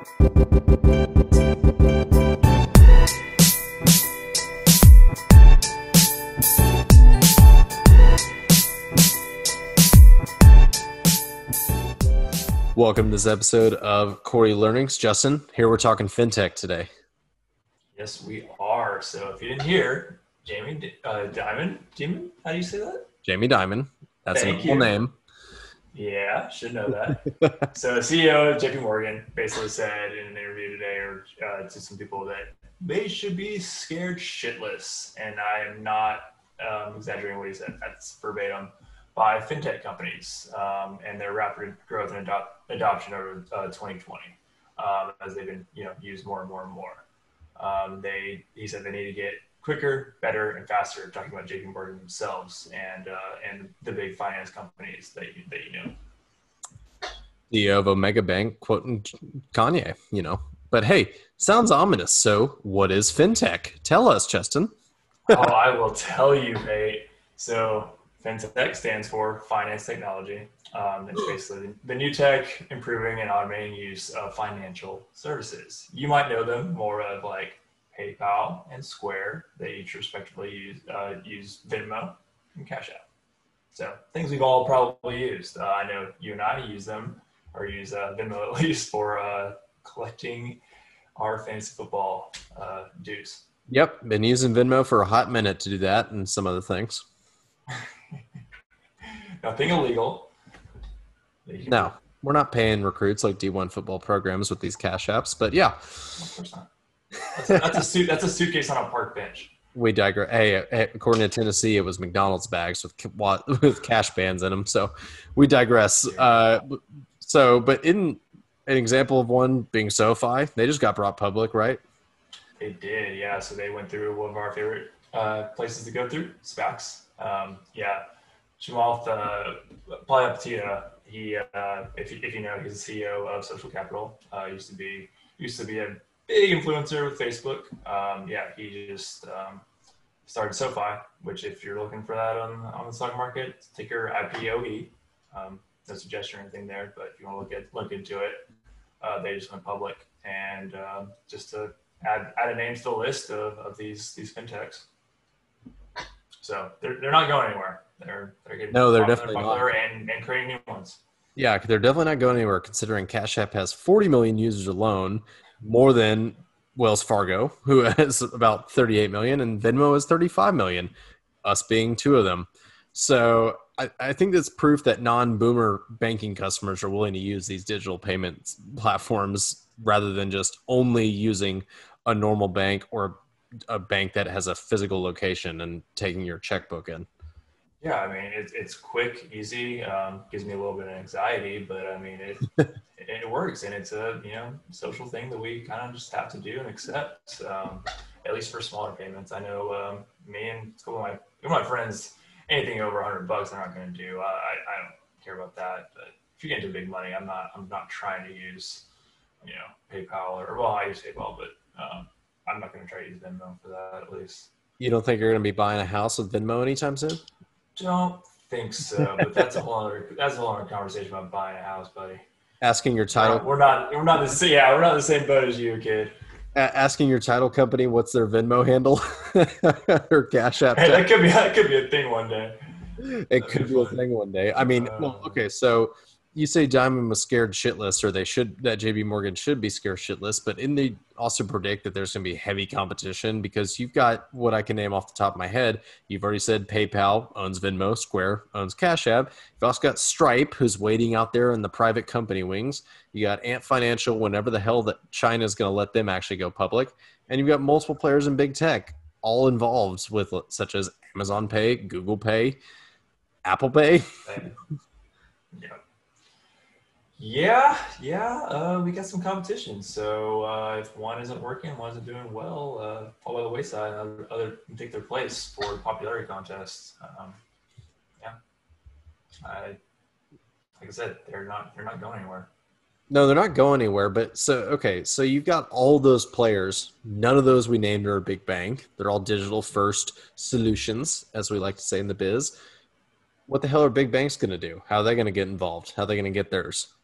Welcome to this episode of Corey Learnings. Justin, here we're talking fintech today. Yes, we are. So if you didn't hear, Jamie Dimon, how do you say that? Jamie Dimon. That's a full name. Yeah, should know that. So the CEO of JP Morgan basically said in an interview today to some people that they should be scared shitless. And I am not exaggerating what he said. That's verbatim by fintech companies and their rapid growth and adoption over 2020 as they've been used more and more and more. He said they need to get quicker, better, and faster. Talking about JP Morgan themselves and the big finance companies that you know. CEO of Omega Bank quoting Kanye, But hey, sounds ominous. So what is fintech? Tell us, Justin. I will tell you, mate. So fintech stands for finance technology. It's basically the new tech improving and automating use of financial services. You might know them more of like PayPal and Square. They each respectively use Venmo and Cash App. So things we've all probably used. I know you and I use them, or use Venmo at least, for collecting our fantasy football dues. Yep, been using Venmo for a hot minute to do that and some other things. Nothing illegal. No, we're not paying recruits like D1 football programs with these cash apps, but yeah. Of course not. That's a suitcase on a park bench. We digress. Hey, according to Tennessee, it was McDonald's bags with cash bands in them. So we digress. But in an example of one being SoFi, they just got brought public, right? They did, yeah. So they went through one of our favorite places to go through, SPACs. Chamath Palihapitiya, he, if you know, he's the CEO of Social Capital. Used to be a big influencer with Facebook. He just started SoFi, which if you're looking for that on the stock market, ticker IPOE. No suggestion or anything there, but if you want to look into it, they just went public, and just to add a name to the list of these fintechs. So they're not going anywhere. They're getting they're definitely popular not. And creating new ones. Yeah, they're definitely not going anywhere, considering Cash App has 40 million users alone, more than Wells Fargo, who has about 38 million, and Venmo has 35 million, us being two of them. So I think that's proof that non-boomer banking customers are willing to use these digital payments platforms rather than just only using a normal bank or a bank that has a physical location and taking your checkbook in. Yeah, I mean, it's quick, easy, gives me a little bit of anxiety, but I mean, it works, and it's a social thing that we kind of just have to do and accept, at least for smaller payments. I know me and a couple of my friends, anything over $100, they're not going to do. I don't care about that, but if you get into big money, I'm not trying to use PayPal I use PayPal, but I'm not going to try to use Venmo for that, at least. You don't think you're going to be buying a house with Venmo anytime soon? Don't think so, but that's a whole other conversation about buying a house, buddy. Asking your title. We're not the same boat as you, kid. Asking your title company what's their Venmo handle or Cash App. Hey, that could be a thing one day. It could be a thing one day. I mean, okay, so you say Diamond was scared shitless, or that JP Morgan should be scared shitless, but in they also predict that there's going to be heavy competition because you've got what I can name off the top of my head. You've already said PayPal owns Venmo, Square owns Cash App. You've also got Stripe, who's waiting out there in the private company wings. You got Ant Financial, whenever the hell that China's going to let them actually go public. And you've got multiple players in big tech, all involved with such as Amazon Pay, Google Pay, Apple Pay. Yeah, we got some competition. So if one isn't working, one isn't doing well, fall by the wayside, and other can take their place for popularity contests. Like I said, they're not going anywhere. No, they're not going anywhere. But so you've got all those players. None of those we named are a big bank. They're all digital first solutions, as we like to say in the biz. What the hell are big banks going to do? How are they going to get involved? How are they going to get theirs?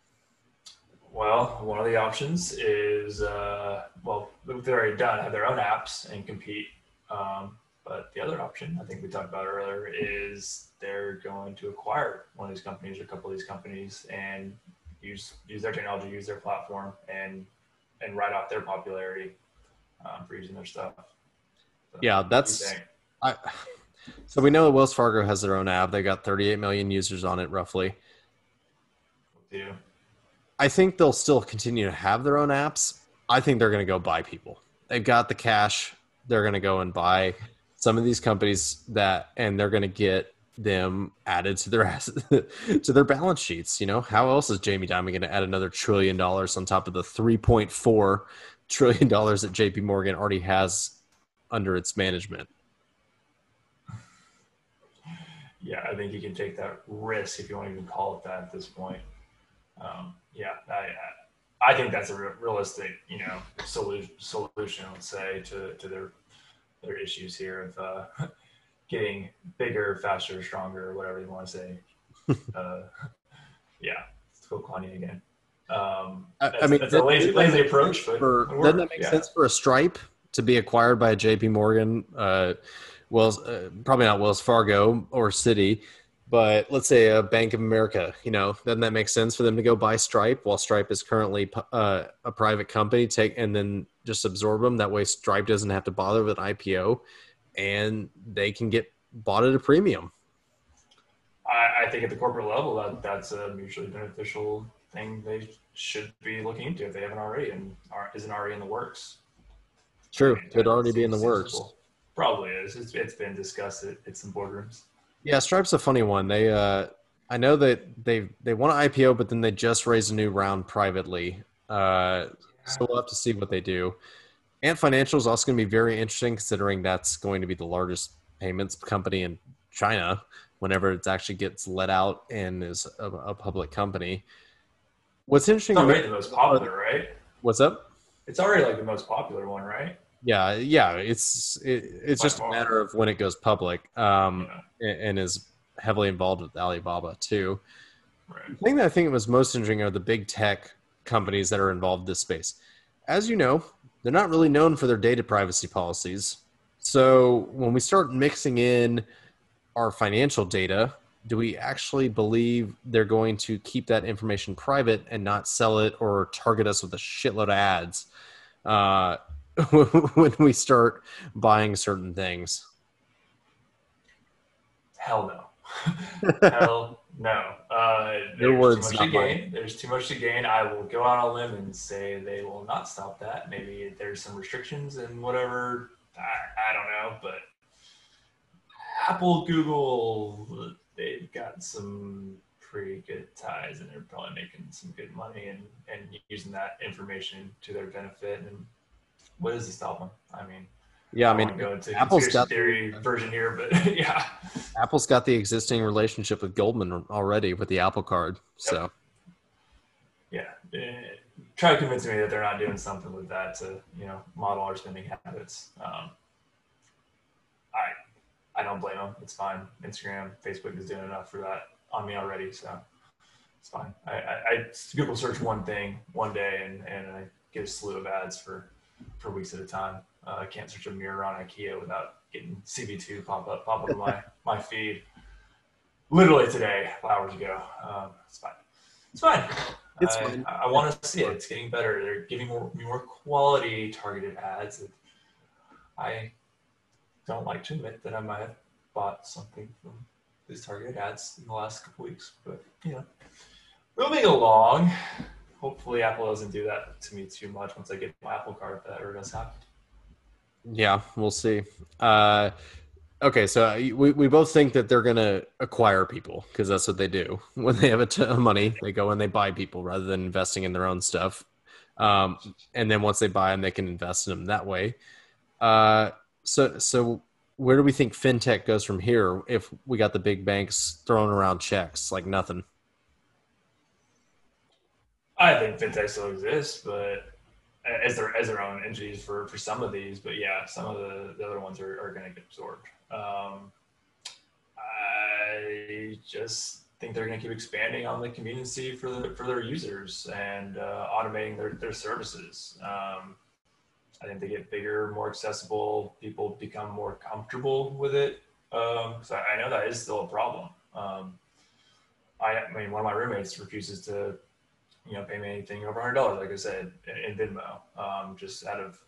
Well, one of the options is, well, they're already done, have their own apps and compete. But the other option, I think we talked about earlier, is they're going to acquire one of these companies or a couple of these companies and use their technology, use their platform, and write off their popularity for using their stuff. So, Yeah, what do you that's think? I. So we know that Wells Fargo has their own app. They got 38 million users on it, roughly. What do you? I think they'll still continue to have their own apps. I think they're going to go buy people. They've got the cash. They're going to go and buy some of these companies and they're going to get them added to their to their balance sheets. You know, how else is Jamie Dimon going to add another $1 trillion on top of the $3.4 trillion that JP Morgan already has under its management? Yeah, I think you can take that risk if you want to even call it that at this point. Yeah, I think that's a realistic, solution. Let's say to their issues here of getting bigger, faster, stronger, whatever you want to say. Uh, yeah, let's go Kanye again. I mean, That's a lazy approach, but doesn't that make sense for a Stripe to be acquired by a JP Morgan? Probably not Wells Fargo or Citi, but let's say a Bank of America. You know, doesn't that make sense for them to go buy Stripe while Stripe is currently a private company? And then just absorb them. That way, Stripe doesn't have to bother with an IPO, and they can get bought at a premium. I think at the corporate level, that's a mutually beneficial thing they should be looking into if they haven't already and isn't already in the works. True, I mean, could already be in the works. Simple. Probably is. It's been discussed at some boardrooms. Yeah, Stripe's a funny one. I know that they want to IPO, but then they just raised a new round privately. So we'll have to see what they do. Ant Financial is also going to be very interesting, considering that's going to be the largest payments company in China whenever it actually gets let out and is a public company. What's interesting It's to me? already the most popular, right? What's up? It's already like the most popular one, right? Yeah. It's By just a far. matter of when it goes public, Yeah. and is heavily involved with Alibaba too. Right. The thing that I think was most interesting are the big tech companies that are involved in this space. As you know, they're not really known for their data privacy policies. So when we start mixing in our financial data, do we actually believe they're going to keep that information private and not sell it or target us with a shitload of ads uh, when we start buying certain things? Hell no. Hell no. Your There's too words, much to not mine. gain. There's too much to gain. I will go out on a limb and say they will not stop that. Maybe there's some restrictions and whatever. I don't know, but Apple, Google, they've got some pretty good ties, and they're probably making some good money and using that information to their benefit. And what is to stop them? I mean, Yeah, I I don't mean, want to go into Apple's conspiracy got theory version here, but yeah. Apple's got the existing relationship with Goldman already with the Apple Card. So, Yep. Yeah. Try to convince me that they're not doing something with that to, model our spending habits. I don't blame them. It's fine. Instagram, Facebook is doing enough for that on me already, so it's fine. I Google search one thing one day and I get a slew of ads for weeks at a time. I can't search a mirror on IKEA without getting CB2 pop up on my feed. Literally today, hours ago. It's fine. It's fine. it's fine. I want to see it. It's getting better. They're giving more quality targeted ads. I don't like to admit that I might have bought something from these targeted ads in the last couple weeks, but moving along. Hopefully, Apple doesn't do that to me too much once I get my Apple Card. If that ever does happen. Yeah, we'll see. Okay, so we both think that they're going to acquire people because that's what they do. When they have a ton of money, they go and they buy people rather than investing in their own stuff. And then once they buy them, they can invest in them that way. So where do we think fintech goes from here if we got the big banks throwing around checks like nothing? I think fintech still exists, but as their own entities for some of these. But yeah, some of the other ones are going to get absorbed. I just think they're going to keep expanding on the conveniency for their users and automating their services. I think they get bigger, more accessible. People become more comfortable with it. So I know that is still a problem. I mean, one of my roommates refuses to, pay me anything over $100, like I said, in Venmo, just out of,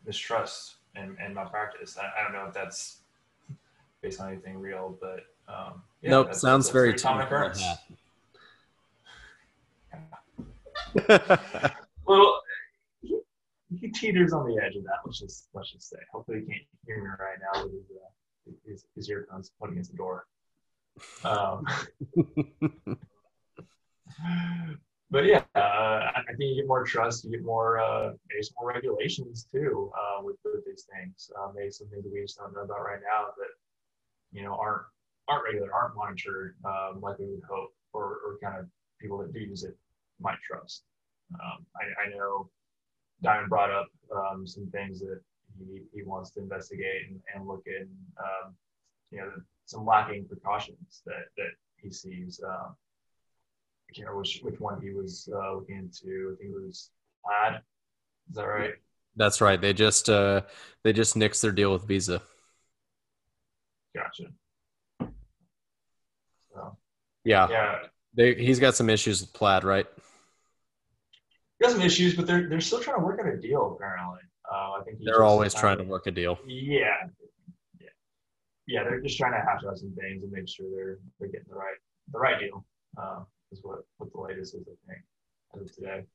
mistrust and malpractice. I don't know if that's based on anything real, but yeah, nope, sounds very common occurrence. Well, he teeters on the edge of that. Let's just say. Hopefully, he can't hear me right now with his earphones put against the door. But yeah, I think you get more trust. You get more, maybe some more regulations too with these things. Maybe some things that we just don't know about right now that aren't regular, aren't monitored like we would hope, or kind of people that do use it might trust. I know Diamond brought up some things that he wants to investigate and look at, some lacking precautions that he sees. I can't remember which one he was looking into. I think it was Plaid. Is that right? That's right. They just nixed their deal with Visa. Gotcha. So yeah. He's got some issues with Plaid, right? He got some issues, but they're still trying to work out a deal. Apparently, I think they're always trying to work a deal. Yeah. They're just trying to hash out some things and make sure they're getting the right deal. Is what the latest is, I think, as of today.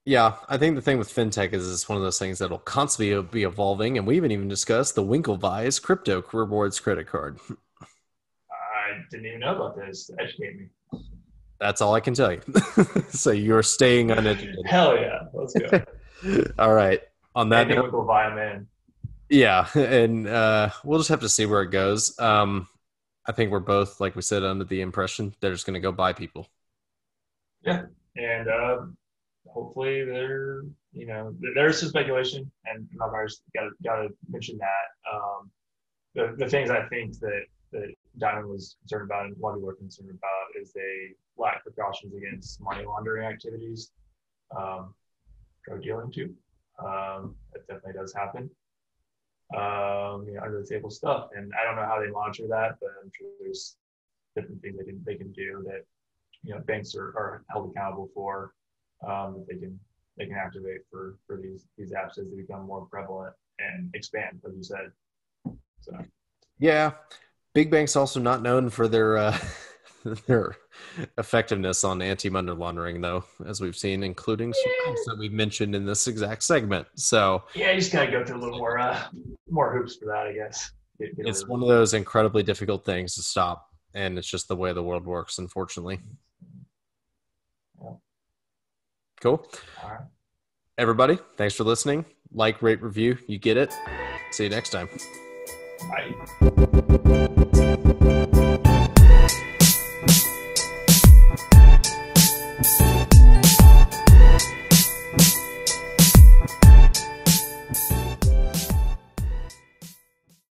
Yeah, I think the thing with fintech is it's one of those things that'll constantly be evolving, and we haven't even discussed the Winklevi's crypto rewards credit card. I didn't even know about this. Educate me. That's all I can tell you. So you're staying uneducated. Hell yeah, let's go. All right. On that note, Winklevi, I'm in. Yeah, and we'll just have to see where it goes. I think we're both, like we said, under the impression they're just going to go buy people. Yeah, and hopefully there's some speculation, and I've got to mention that. The things I think that Diamond was concerned about and a lot of people are concerned about is they lack precautions against money laundering activities, drug dealing too. That definitely does happen. Under the table stuff, and I don't know how they monitor that, but I'm sure there's different things they can do that banks are held accountable for, that they can activate for these apps as they become more prevalent and expand, as you said. So yeah, big banks also not known for their their effectiveness on anti-money laundering, though, as we've seen, including some things that we've mentioned in this exact segment. So yeah, you just gotta go through a little more hoops for that, I guess. It's one of those incredibly difficult things to stop, and it's just the way the world works, unfortunately. Yeah. Cool. All right. Everybody, thanks for listening. Like, rate, review. You get it. See you next time. Bye.